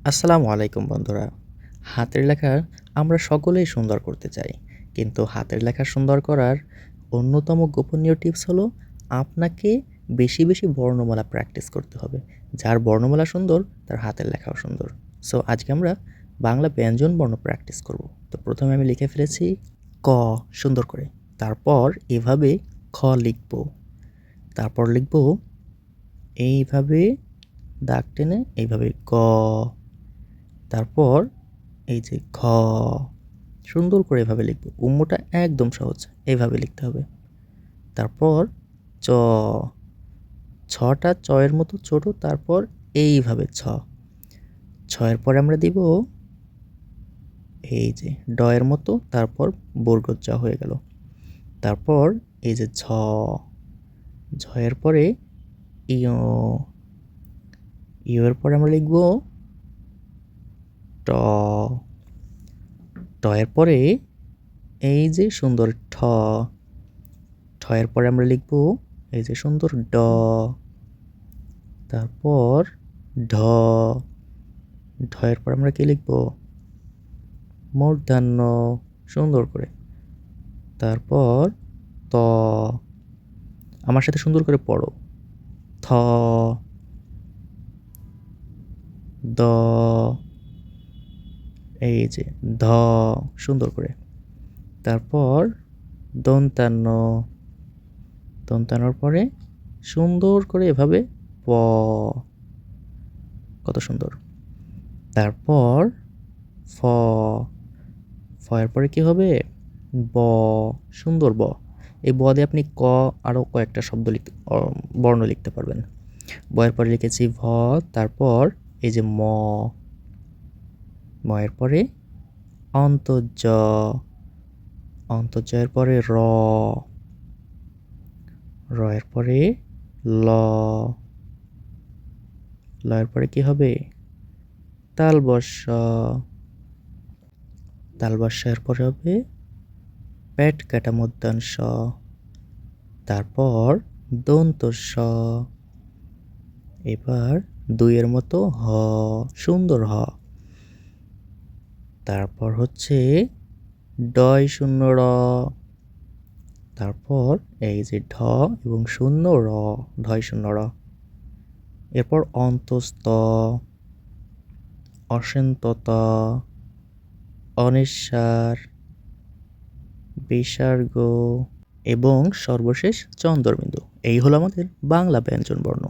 আসসালামু আলাইকুম বন্ধুরা। হাতের লেখা আমরা সকলেই সুন্দর করতে চাই। কিন্তু হাতের লেখা সুন্দর করার অন্যতম গোপনীয় টিপস হলো আপনাকে বেশি, বেশি বর্ণমালা প্র্যাকটিস করতে হবে। যার বর্ণমালা সুন্দর তার হাতের লেখাও সুন্দর। সো আজকে আমরা বাংলা ব্যঞ্জন বর্ণ প্র্যাকটিস করব। তো প্রথমে আমি লিখে ফেলেছি ক সুন্দর করে। তারপর এভাবে খ লিখব। তারপর লিখব এইভাবে দাগ টেনে এইভাবে গ। তারপর এই যে ঘ সুন্দর করে এভাবে লিখব। উম্মটা একদম সহজ, এভাবে লিখতে হবে। তারপর চ, ছটা চয়ের মতো ছোট, তারপর এইভাবে ছ। ছয়ের পরে আমরা দিব এই যে ডয়ের মতো, তারপর বর্গ চ হয়ে গেল। তারপর এই যে ঝ, ঝয়ের পরে ইয়, ইয়ের পরে আমরা লিখব ট, টয়ের পরে এই যে সুন্দর ঠ, ঠয়ের পরে আমরা লিখব এই যে সুন্দর ড। তারপর ঢ, ঢয়ের পর আমরা কি লিখব মূর্ধন্য সুন্দর করে। তারপর ত, আমার সাথে সুন্দর করে পড়ো, থ, দ, এই যে ধ সুন্দর করে। তারপর দন্তান্ন, দন্তান্নর পরে সুন্দর করে এভাবে প, কত সুন্দর। তারপর ফ, ফয়ের পরে কি হবে ব, সুন্দর ব। এই ব দিয়ে আপনি ক আরও কয়েকটা শব্দ বর্ণ লিখতে পারবেন। বয়ের পরে লিখেছি ভ, তারপর এই যে ম, ময়ের পরে অন্তর্জ, অন্তর্জয়ের পরে র, রয়ের পরে ল, লয়ের পরে কি হবে তালবস্য, তালবস্যের পরে হবে পেট কাটা মধ্যাংশ। তারপর দন্ত স, এবার দুইয়ের মতো হ, সুন্দর হ। তারপর হচ্ছে ডয় শূন্য র, তারপর এই যে ঢ এবং শূন্য র, ঢয় শূন্য র। এরপর অন্তস্ত, অসন্তত, অনিঃসার, বিসর্গ এবং সর্বশেষ চন্দ্রবিন্দু। এই হলো আমাদের বাংলা ব্যঞ্জন বর্ণ।